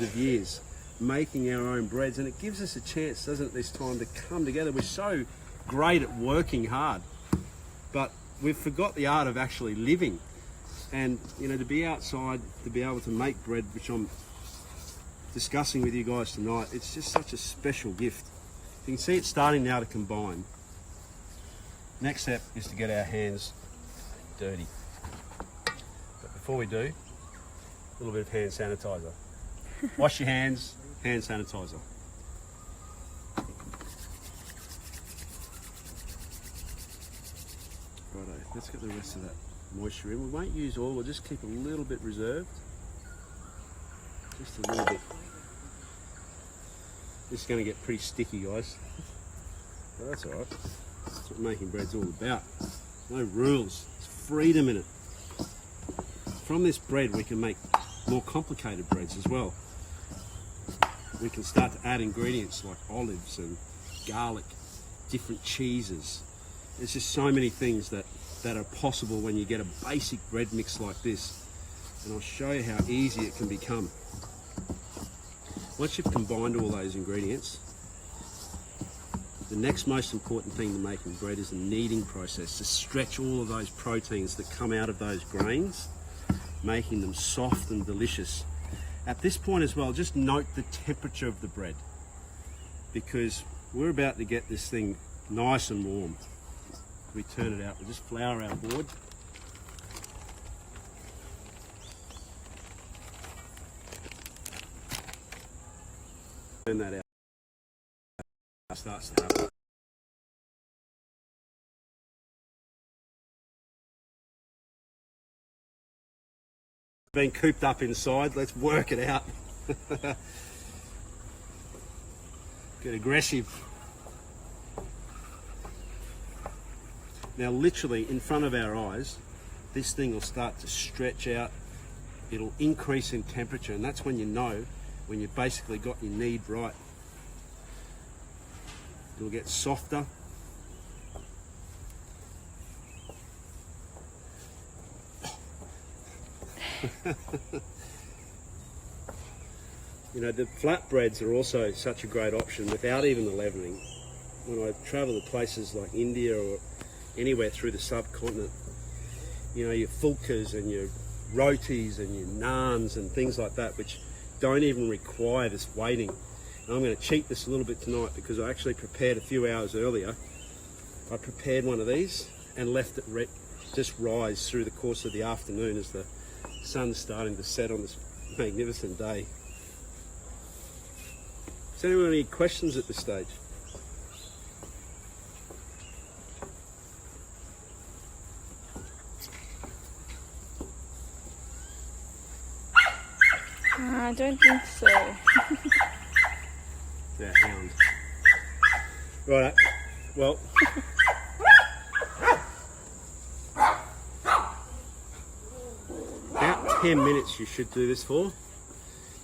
of years making our own breads, and it gives us a chance, doesn't it, this time to come together. We're so great at working hard, but we've forgot the art of actually living. And you know, to be outside, to be able to make bread, which I'm discussing with you guys tonight, it's just such a special gift. You can see it's starting now to combine. Next step is to get our hands dirty. But before we do, a little bit of hand sanitizer. Wash your hands, hand sanitizer. Righto, let's get the rest of that moisture in. We won't use all, we'll just keep a little bit reserved. Just a little bit. This is going to get pretty sticky, guys. But that's alright. That's what making bread's all about. No rules, it's freedom in it. From this bread we can make more complicated breads as well. We can start to add ingredients like olives and garlic, different cheeses. There's just so many things that are possible when you get a basic bread mix like this. And I'll show you how easy it can become. Once you've combined all those ingredients, the next most important thing to making bread is the kneading process, to stretch all of those proteins that come out of those grains, making them soft and delicious. At this point as well, just note the temperature of the bread, because we're about to get this thing nice and warm. We turn it out, we just flour our board. Turn that out. It starts to happen. Been cooped up inside, let's work it out. Get aggressive. Now literally in front of our eyes, this thing will start to stretch out. It'll increase in temperature, and that's when you know when you've basically got your knead right. It'll get softer. You know, the flatbreads are also such a great option without even the leavening. When I travel to places like India or anywhere through the subcontinent, you know, your fulkas and your rotis and your naans and things like that, which don't even require this waiting. And I'm going to cheat this a little bit tonight because I actually prepared a few hours earlier. I prepared one of these and left it just rise through the course of the afternoon as the sun's starting to set on this magnificent day. Does anyone have any questions at this stage? I don't think so. That hound. Right, well. About 10 minutes you should do this for.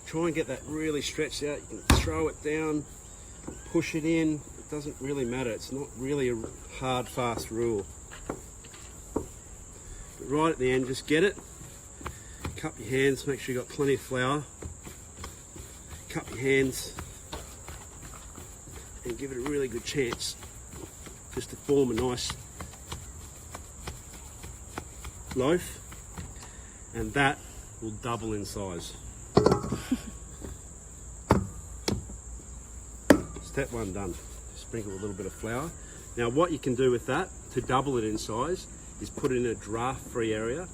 Try and get that really stretched out. You can throw it down, push it in. It doesn't really matter. It's not really a hard, fast rule. But right at the end, just get it. Cup your hands, make sure you've got plenty of flour. Cup your hands and give it a really good chance just to form a nice loaf, and that will double in size. Step one done. Sprinkle a little bit of flour. Now what you can do with that to double it in size is put it in a draft-free area,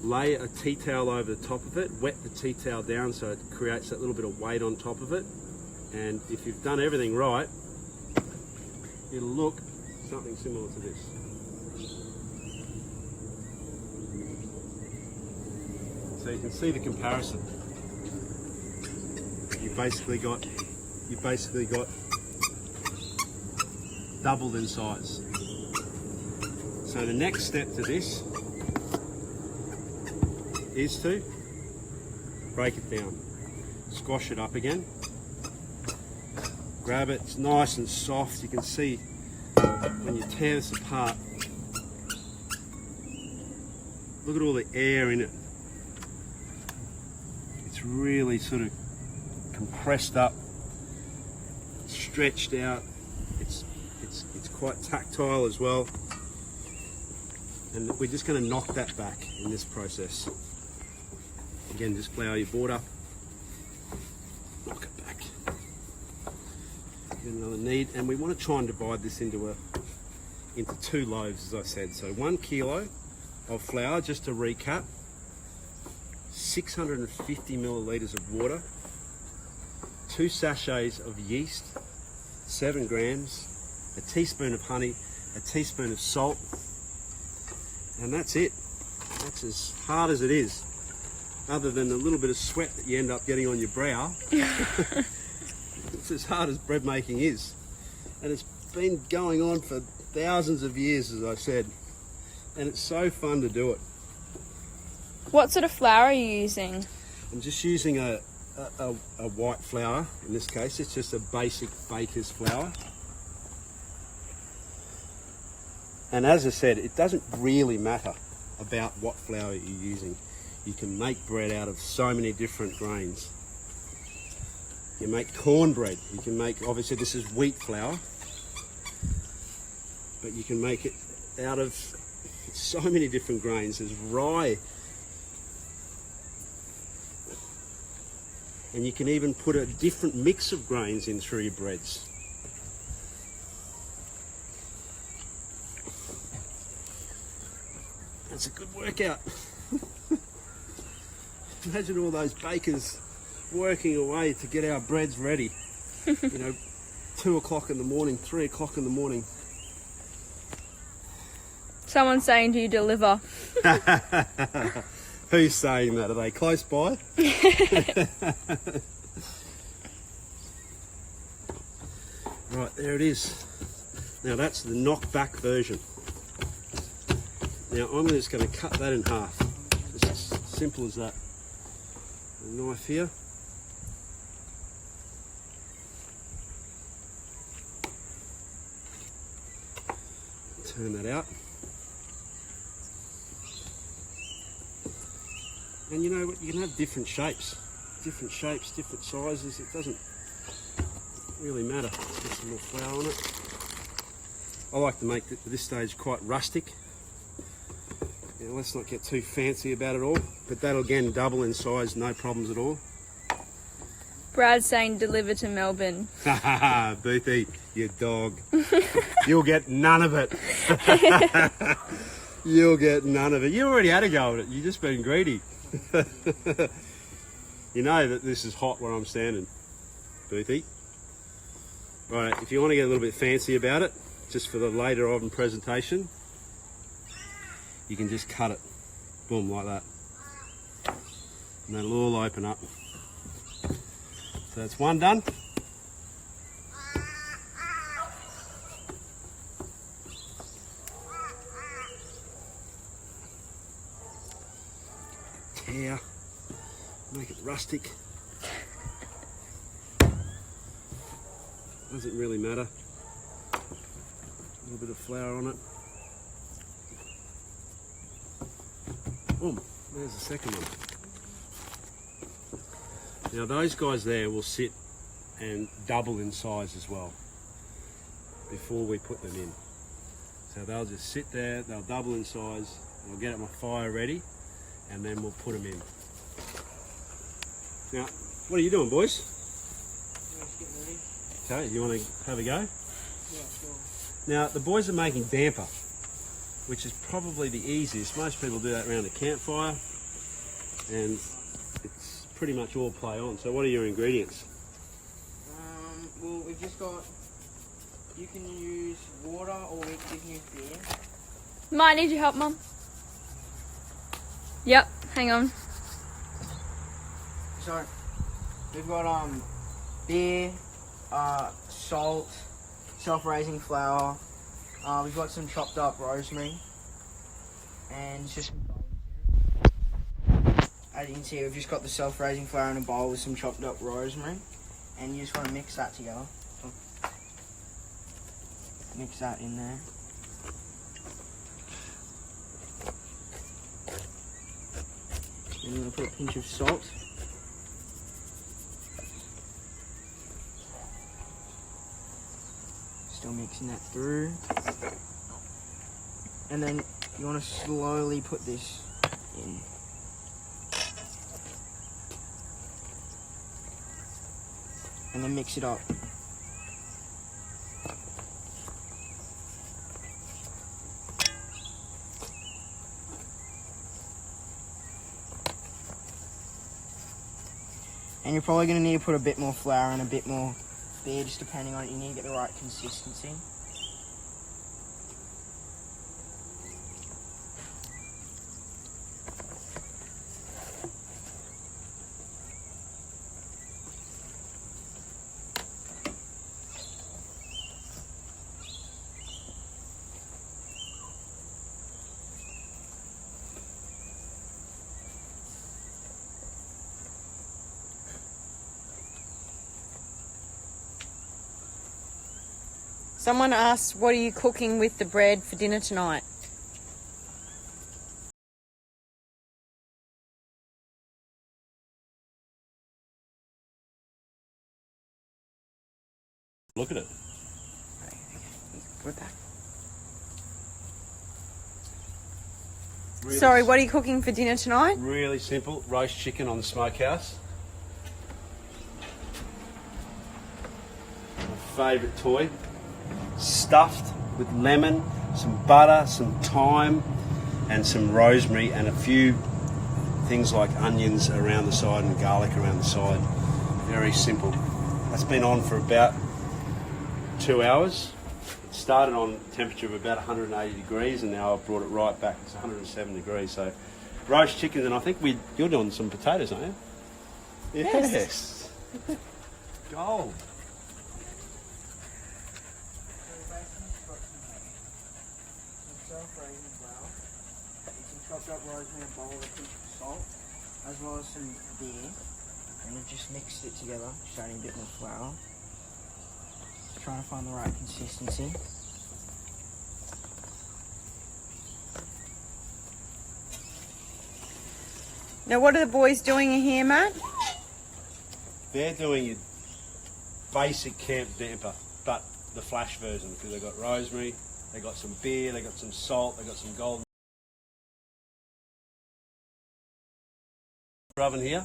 lay a tea towel over the top of it, wet the tea towel down so it creates that little bit of weight on top of it, and if you've done everything right, it'll look something similar to this. So you can see the comparison. You've basically got doubled in size. So the next step to this is to break it down, squash it up again, grab it, it's nice and soft. You can see when you tear this apart, look at all the air in it. It's really sort of compressed up, stretched out. It's quite tactile as well. And we're just going to knock that back in this process. Again, just flour your board up, knock it back. Get another knead, and we want to try and divide this into 2 loaves, as I said. So 1 kilo of flour, just to recap, 650 millilitres of water, 2 sachets of yeast, 7 grams, a teaspoon of honey, a teaspoon of salt, and that's it. That's as hard as it is, other than a little bit of sweat that you end up getting on your brow. It's as hard as bread making is, and it's been going on for thousands of years, as I said, and it's so fun to do it. What sort of flour are you using? I'm just using a white flour. In this case, it's just a basic baker's flour. And as I said, it doesn't really matter about what flour you're using. You can make bread out of so many different grains. You make cornbread. You can make, obviously this is wheat flour, but you can make it out of so many different grains. There's rye. And you can even put a different mix of grains in through your breads. That's a good workout. Imagine all those bakers working away to get our breads ready. 2 o'clock in the morning, 3 o'clock in the morning. Someone's saying, do you deliver? Who's saying that? Are they close by? Right, there it is. Now that's the knock-back version. Now I'm just going to cut that in half. Just as simple as that. A knife here. Turn that out. And you know what, you can have different shapes, different sizes. It doesn't really matter. Let's get some more flour on it. I like to make it at this stage quite rustic. Now, let's not get too fancy about it all, but that'll again double in size, no problems at all. Brad's saying deliver to Melbourne. Haha, Boothie, you dog. You'll get none of it. You'll get none of it. You already had a go at it. You've just been greedy. You know that this is hot where I'm standing, Boothie. Right, if you want to get a little bit fancy about it, just for the later on presentation, you can just cut it, boom, like that. And that'll all open up. So that's one done. Tear, make it rustic. Doesn't really matter. A little bit of flour on it. Boom, there's the second one. Now those guys there will sit and double in size as well before we put them in. So they'll just sit there, they'll double in size, I'll get my fire ready, and then we'll put them in. Now, what are you doing, boys? Okay, you want to have a go? Yeah, sure. Now, the boys are making damper, which is probably the easiest. Most people do that around a campfire, and it's pretty much all play on. So what are your ingredients? Well, we've just got, you can use water or you can use beer. Might need your help, Mum. Yep, hang on. So, we've got beer, salt, self-raising flour, we've got some chopped up rosemary, and just some bowl syrup. As you can see, we've just got the self-raising flour in a bowl with some chopped up rosemary, and you just want to mix that together. So, mix that in there. And you're going to put a pinch of salt. Still mixing that through. And then you want to slowly put this in. And then mix it up. And you're probably going to need to put a bit more flour and a bit more beer, just depending on it. You need to get the right consistency. Someone asked, what are you cooking with the bread for dinner tonight? Look at it. Put it back. Really Sorry, what are you cooking for dinner tonight? Really simple, roast chicken on the smokehouse. My favourite toy. Stuffed with lemon, some butter, some thyme, and some rosemary, and a few things like onions around the side and garlic around the side. Very simple. That's been on for about 2 hours. It started on a temperature of about 180 degrees, and now I've brought it right back. It's 107 degrees. So roast chickens, and I think you're doing some potatoes, aren't you? Yes. Gold. Self-raising flour, some chopped up rosemary, a bowl, a pinch of salt, as well as some beer, and you've just mixed it together, just adding a bit more flour. Just trying to find the right consistency. Now, what are the boys doing here, Matt? They're doing your basic camp damper, but the flash version, because they've got rosemary, they got some beer, they got some salt, they got some golden oven here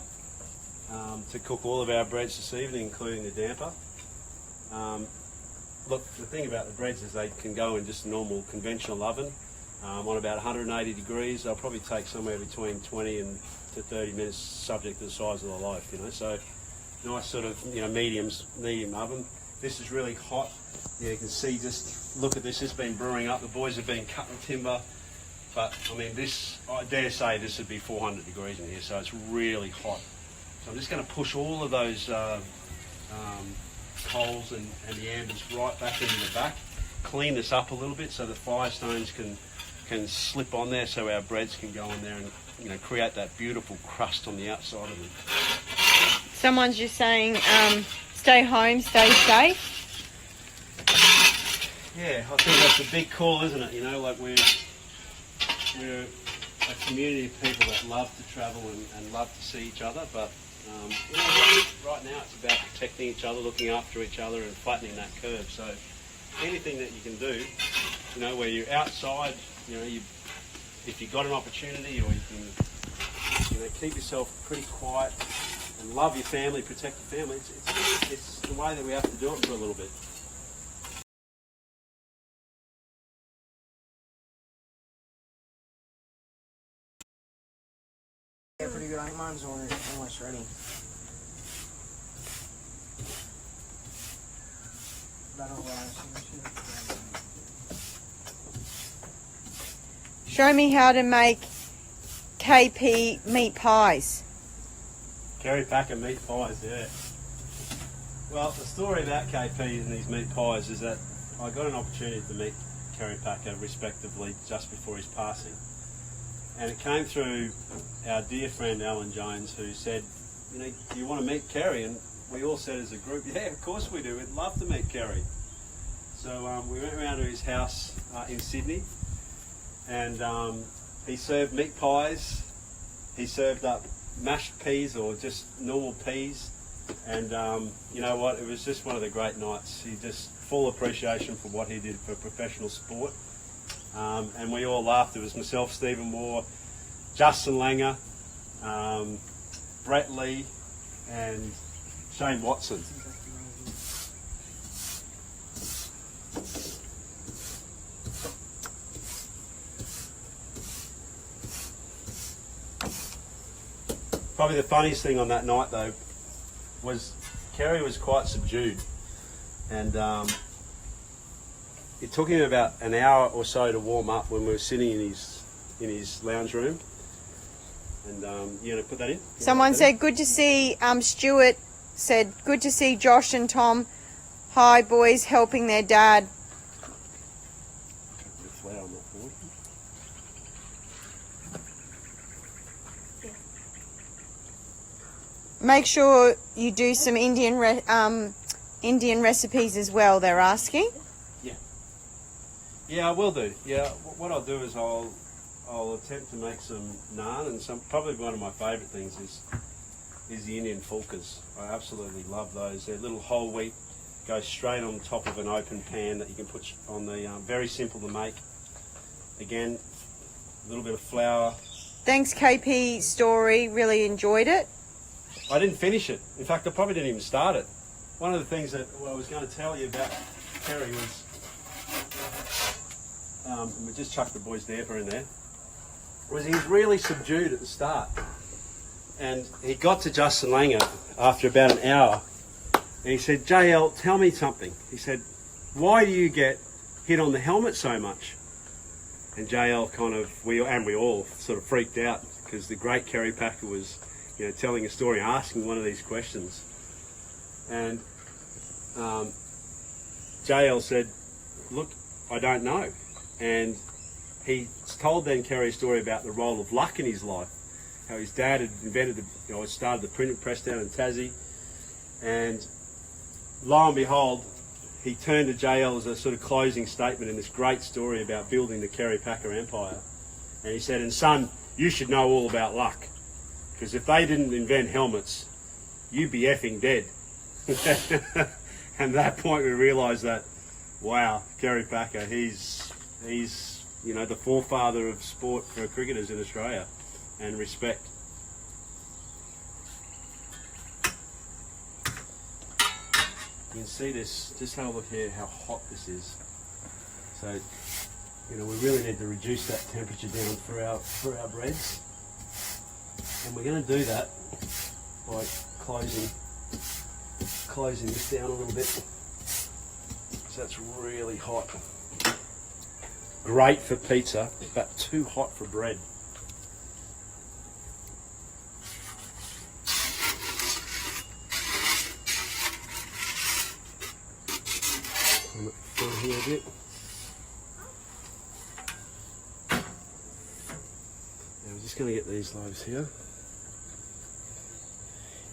to cook all of our breads this evening, including the damper. Look, the thing about the breads is they can go in just a normal conventional oven on about 180 degrees. They'll probably take somewhere between 20 and to 30 minutes, subject to the size of the loaf, you know. So nice sort of, you know, medium oven. This is really hot. Yeah, you can see, just look at this. It's been brewing up. The boys have been cutting timber, but I mean, this, I dare say this would be 400 degrees in here, so it's really hot. So I'm just going to push all of those coals and the ambers right back into the back. Clean this up a little bit so the firestones can slip on there, so our breads can go on there and, you know, create that beautiful crust on the outside of them. Someone's just saying, stay home, stay safe. Yeah, I think that's a big call, isn't it? You know, like we're a community of people that love to travel and love to see each other, but you know, right now it's about protecting each other, looking after each other, and flattening that curve. So anything that you can do, you know, where you're outside, you know, if you've got an opportunity, or you can, you know, keep yourself pretty quiet and love your family, protect your family. It's the way that we have to do it for a little bit. Yeah, pretty good. I think mine's almost ready. Show me how to make KP meat pies. Kerry Packer meat pies, yeah. Well, the story about KP and these meat pies is that I got an opportunity to meet Kerry Packer respectively just before his passing. And it came through our dear friend Alan Jones, who said, you know, do you want to meet Kerry? And we all said as a group, yeah, of course we do. We'd love to meet Kerry. So we went around to his house in Sydney, and he served meat pies. He served up mashed peas, or just normal peas, And you know what? It was just one of the great nights. He just full appreciation for what he did for professional sport. And we all laughed. It was myself, Stephen Moore, Justin Langer, Brett Lee, and Shane Watson. Probably the funniest thing on that night, though, was Kerry was quite subdued, and it took him about an hour or so to warm up when we were sitting in his lounge room. And you going to put that in? Someone said, good to see, Stuart said, good to see Josh and Tom. Hi, boys, helping their dad. The flour on that board. Make sure you do some Indian recipes as well, they're asking. Yeah, I will do. Yeah, what I'll do is I'll attempt to make some naan, and probably one of my favourite things is the Indian fulkas. I absolutely love those. They're little whole wheat, go straight on top of an open pan that you can put on the, very simple to make. Again, a little bit of flour. Thanks, KP Story, really enjoyed it. I didn't finish it. In fact, I probably didn't even start it. One of the things that I was going to tell you about Kerry was, and we just chucked the boys' Napa in there, was he was really subdued at the start. And he got to Justin Langer after about an hour, and he said, JL, tell me something. He said, why do you get hit on the helmet so much? And JL we all sort of freaked out, because the great Kerry Packer was, telling a story, asking one of these questions. And JL said, look, I don't know. And he told then Kerry a story about the role of luck in his life, how his dad had started the printing press down in Tassie, and lo and behold, he turned to JL as a sort of closing statement in this great story about building the Kerry Packer empire. And he said, and son, you should know all about luck, because if they didn't invent helmets, you'd be effing dead. And at that point we realised that, wow, Kerry Packer, he's the forefather of sport for cricketers in Australia, and respect. You can see this, just have a look here how hot this is. So, we really need to reduce that temperature down for our breads. And we're going to do that by closing this down a little bit. So that's really hot. Great for pizza, but too hot for bread. Come down here a bit. Now we're just going to get these loaves here.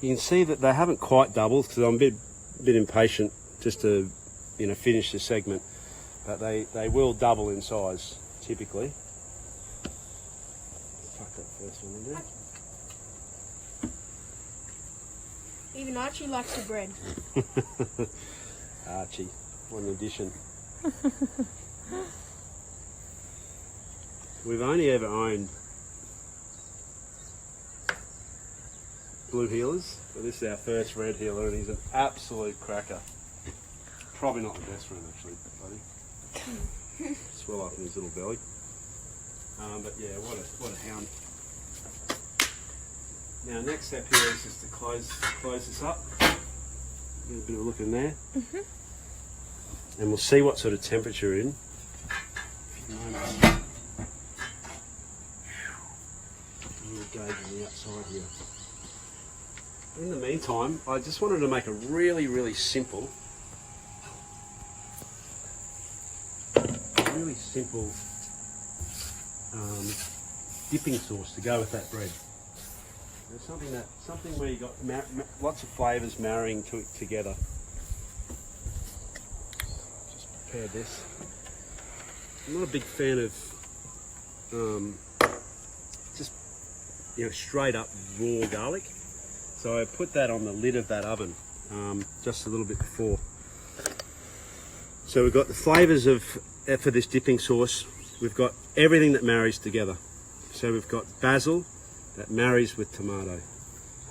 You can see that they haven't quite doubled, because I'm a bit impatient just to finish the segment. But they will double in size, typically. Tuck that first one in there. Even Archie likes the bread. Archie, what an addition. We've only ever owned blue heelers, but this is our first red heeler, and he's an absolute cracker. Probably not the best one, actually, buddy. Swell up in his little belly. But yeah, what a hound. Now, next step here is just to close this up. Get a bit of a look in there. And we'll see what sort of temperature in. We'll gauge on the outside here. In the meantime, I just wanted to make a really, really simple dipping sauce to go with that bread. There's something where you got lots of flavours marrying together. Just prepared this. I'm not a big fan of just straight up raw garlic. So I put that on the lid of that oven just a little bit before. So we've got the flavours for this dipping sauce. We've got everything that marries together. So we've got basil that marries with tomato.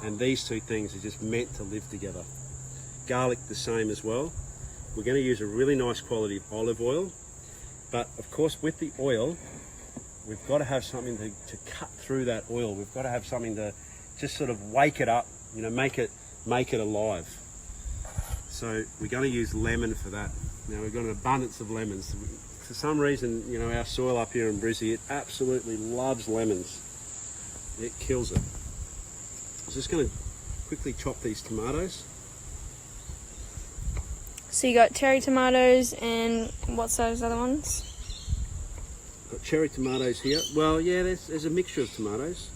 And these two things are just meant to live together. Garlic the same as well. We're going to use a really nice quality of olive oil. But of course with the oil, we've got to have something to cut through that oil. We've got to have something to just sort of wake it up, you know, make it alive. So we're going to use lemon for that. Now we've got an abundance of lemons. For some reason, you know, our soil up here in Brizzy, it absolutely loves lemons. It kills it. I'm just going to quickly chop these tomatoes. So you got cherry tomatoes and what's those other ones? Got cherry tomatoes here. Well, yeah, there's a mixture of tomatoes.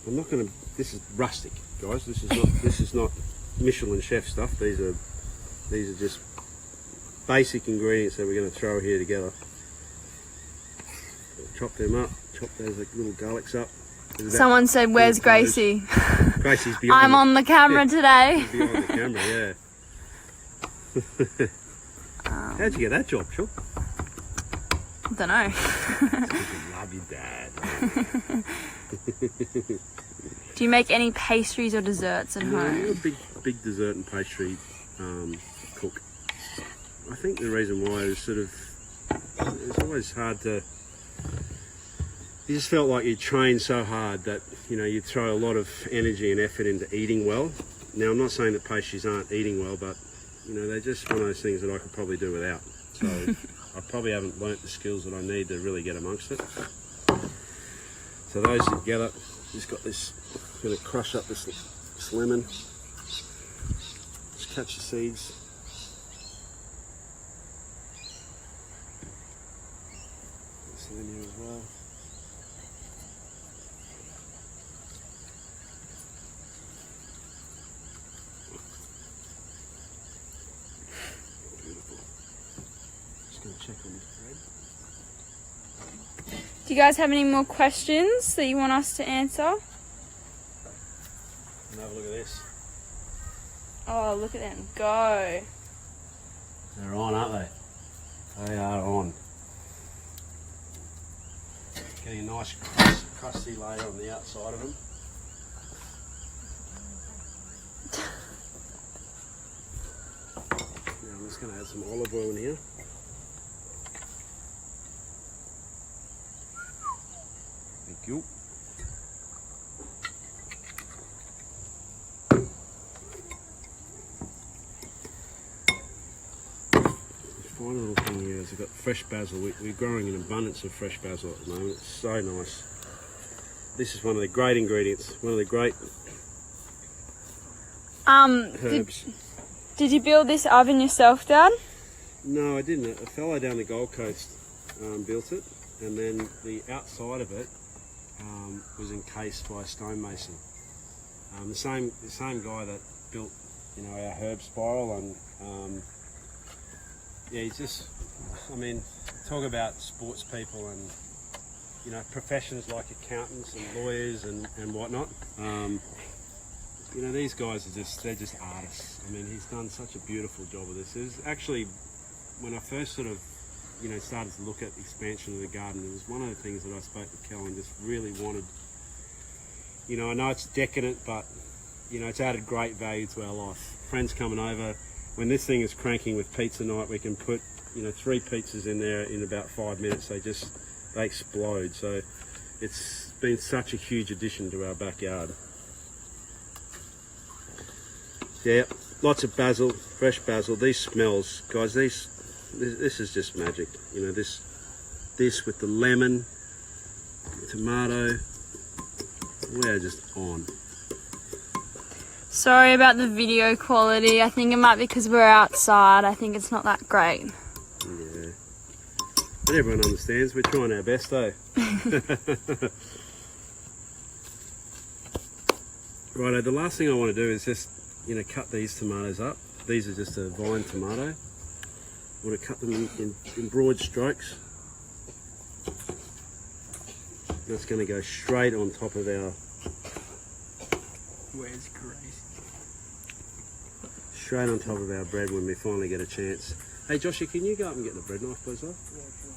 I'm not going to. This is rustic, guys. This is not Michelin chef stuff. These are just basic ingredients that we're going to throw here together. Chop them up. Chop those little garlics up. Someone said, "Where's Gracie?" Gracie's beyond. I'm on the camera today. She's beyond the camera, yeah. How'd you get that job, Sean? Don't know. Love your dad. Do you make any pastries or desserts at You're home? a big dessert and pastry cook. I think the reason why is sort of it's always hard to. You just felt like you trained so hard that, you know, you throw a lot of energy and effort into eating well. Now, I'm not saying that pastries aren't eating well, but, you know, they're just one of those things that I could probably do without. So I probably haven't learnt the skills that I need to really get amongst it. So those together, just got this, going to crush up this lemon. Just catch the seeds. This in here as well. Check on this bread. Do you guys have any more questions that you want us to answer? And have a look at this. Oh, look at them go. They're on, aren't they? They are on. Getting a nice crusty layer on the outside of them. Now I'm just going to add some olive oil in here. Thank you. The final little thing here is I've got fresh basil. We're growing an abundance of fresh basil at the moment. It's so nice. This is one of the great ingredients, one of the great herbs. Did you build this oven yourself, Dad? No, I didn't. A fellow down the Gold Coast built it, and then the outside of it was encased by a stonemason. The same guy that built, you know, our herb spiral, and yeah, he's just, I mean, talk about sports people and, you know, professions like accountants and lawyers and whatnot. You know, these guys are they're just artists. I mean, he's done such a beautiful job of this. It was actually, when I first sort of, you know, started to look at the expansion of the garden, it was one of the things that I spoke to Kel and just really wanted. You know, I know it's decadent, but, you know, it's added great value to our life. Friends coming over, when this thing is cranking with pizza night, we can put, you know, 3 pizzas in there in about 5 minutes. They explode. So it's been such a huge addition to our backyard. Yeah, lots of basil, fresh basil. These smells, guys, this is just magic. You know, this with the lemon, tomato, we're just on. Sorry about the video quality. I think it might be because we're outside. I think it's not that great. Yeah. But everyone understands. We're trying our best, though. Righto, the last thing I want to do is just, you know, cut these tomatoes up. These are just a vine tomato. I want to cut them in broad strokes. That's going to go straight on top of our... Where's Grace? Straight on top of our bread when we finally get a chance. Hey Joshua, can you go up and get the bread knife, please, love? Yeah, sure.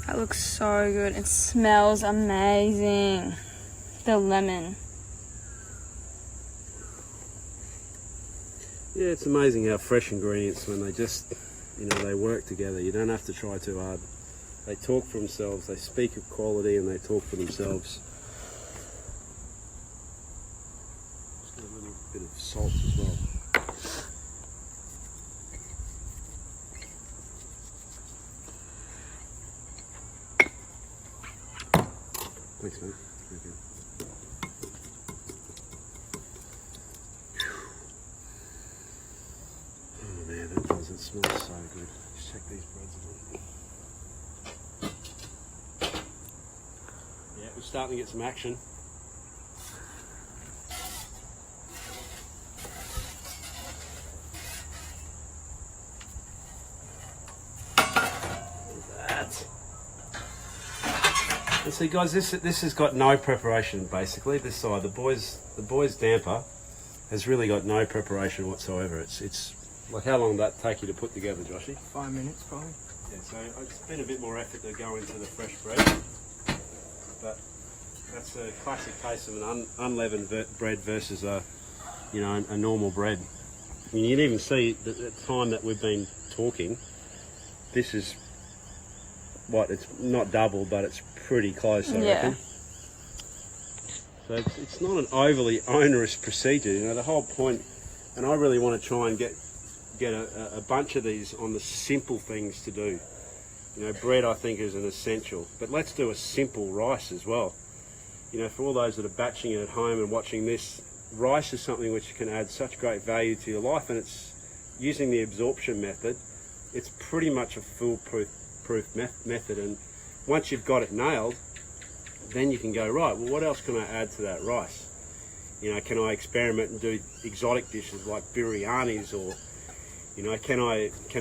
That looks so good. It smells amazing. The lemon. Yeah, it's amazing how fresh ingredients, when they just, they work together. You don't have to try too hard. They talk for themselves, they speak of quality and they talk for themselves. Just a little bit of salt as well. Thanks, mate. Thank you. Oh man, that does, it smells so good. Let's check these breads a little. Yeah, we're starting to get some action. And see guys, this has got no preparation basically. This side, the boys damper has really got no preparation whatsoever. It's like, how long did that take you to put together, Joshy? 5 minutes probably. Yeah, so it's been a bit more effort to go into the fresh bread, but that's a classic case of an unleavened bread versus a normal bread. I mean, you can even see that the time that we've been talking, this is what, it's not double, but it's pretty close, I reckon. So it's not an overly onerous procedure. The whole point, and I really want to try and get a bunch of these on the simple things to do. Bread I think is an essential, but let's do a simple rice as well. For all those that are batching it at home and watching this, rice is something which can add such great value to your life, and it's using the absorption method. It's pretty much a foolproof method, and once you've got it nailed, then you can go, right, well, what else can I add to that rice? Can I experiment and do exotic dishes like biryanis, or can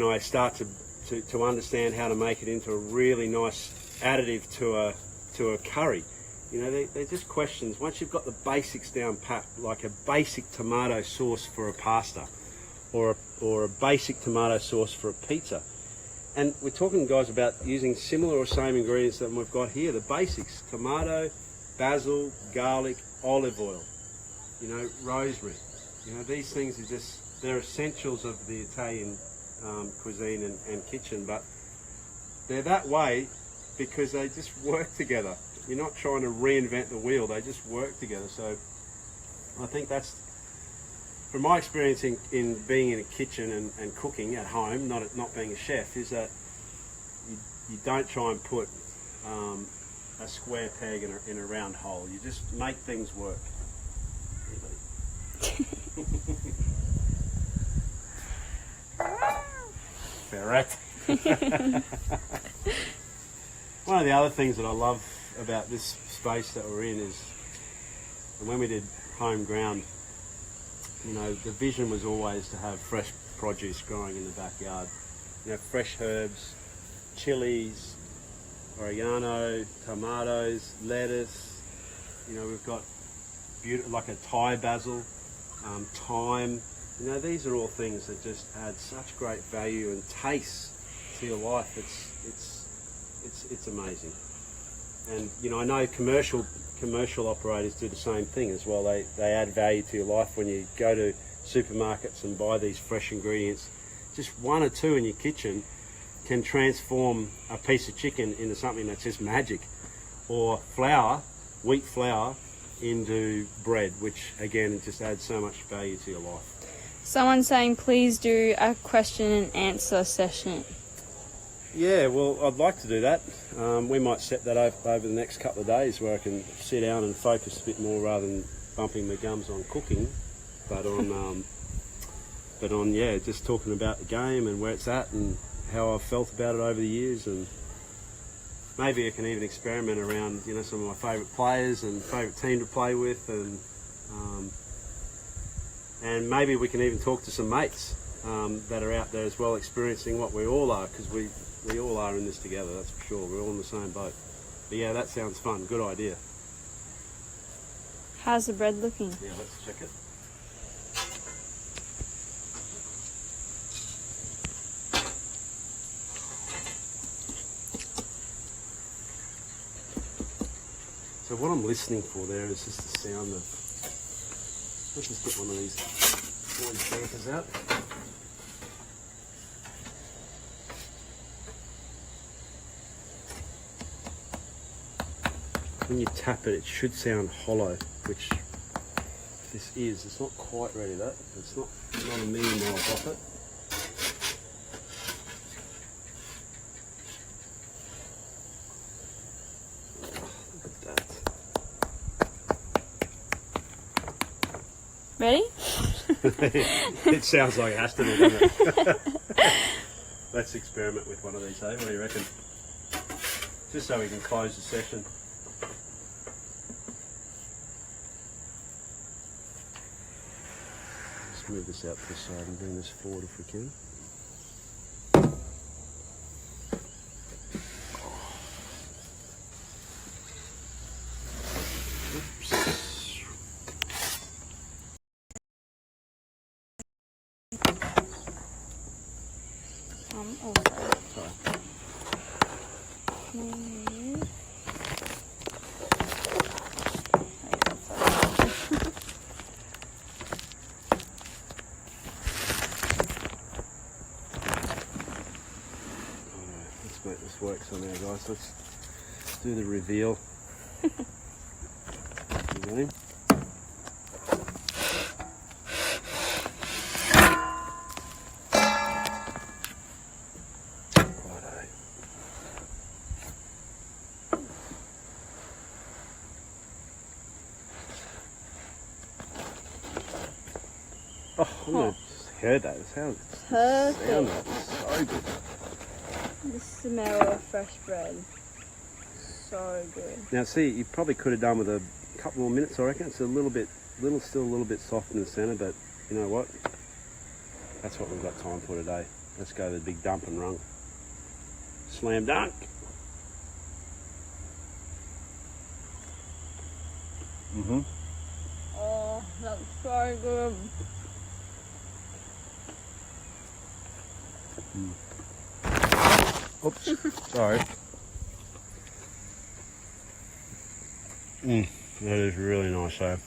I start to understand how to make it into a really nice additive to a curry? They're just questions. Once you've got the basics down pat, like a basic tomato sauce for a pasta, or a basic tomato sauce for a pizza. And we're talking, guys, about using similar or same ingredients that we've got here. The basics: tomato, basil, garlic, olive oil, rosemary. These things are they're essentials of the Italian cuisine and kitchen, but they're that way because they just work together. You're not trying to reinvent the wheel, they just work together. So I think that's, from my experience in being in a kitchen and cooking at home, not being a chef, is that you don't try and put a square peg in a round hole. You just make things work. Ferret. One of the other things that I love about this space that we're in is, and when we did home ground, the vision was always to have fresh produce growing in the backyard. Fresh herbs, chilies, oregano, tomatoes, lettuce. We've got like a Thai basil, thyme. These are all things that just add such great value and taste to your life. It's amazing. And I know commercial operators do the same thing as well. They add value to your life when you go to supermarkets and buy these fresh ingredients. Just one or two in your kitchen can transform a piece of chicken into something that's just magic, or wheat flour into bread, which again just adds so much value to your life. Someone's saying please do a question and answer session. Yeah, well, I'd like to do that. We might set that up over the next couple of days, where I can sit down and focus a bit more rather than bumping my gums on cooking, but on just talking about the game and where it's at and how I've felt about it over the years. And maybe I can even experiment around, you know, some of my favourite players and favourite team to play with, and maybe we can even talk to some mates that are out there as well, experiencing what we all are, because we all are in this together, that's for sure. We're all in the same boat. But yeah, that sounds fun. Good idea. How's the bread looking? Yeah, let's check it. So what I'm listening for there is just the sound of... Let's just get one of these dampers out. When you tap it, it should sound hollow, which this is. It's not quite ready though. It's not a million miles off it. Look at that. Ready? It sounds like it has to be, doesn't it? Let's experiment with one of these, eh? What do you reckon? Just so we can close the session. Let's move this out to the side and bring this forward if we can. Let's make this work somehow, guys. Let's do the reveal. Okay. Oh, I just heard that. It sounded so good. The smell of fresh bread. So good. Now, see, you probably could have done with a couple more minutes, I reckon. It's still a little bit soft in the centre, but you know what? That's what we've got time for today. Let's go to the big dump and rung. Slam dunk. Oh, that's so good. Oops, sorry. That is really nice, though.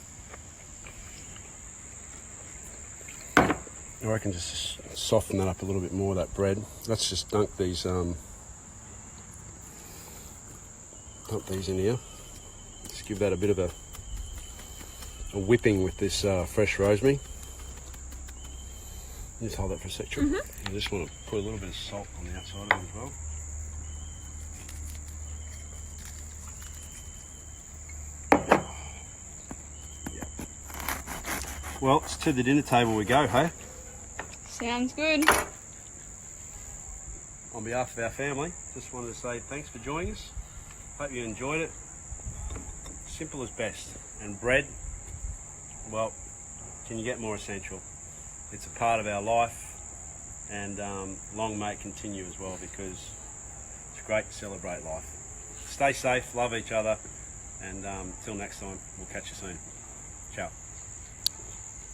I reckon just soften that up a little bit more, that bread. Let's just dunk these in here. Just give that a bit of a whipping with this fresh rosemary. Just hold that for a sec. I just want to put a little bit of salt on the outside of it as well. Yeah. Well, it's to the dinner table we go, hey? Sounds good. On behalf of our family, just wanted to say thanks for joining us. Hope you enjoyed it. Simple as best. And bread, well, can you get more essential? It's a part of our life, and long may it continue as well, because it's great to celebrate life. Stay safe, love each other, and till next time, we'll catch you soon.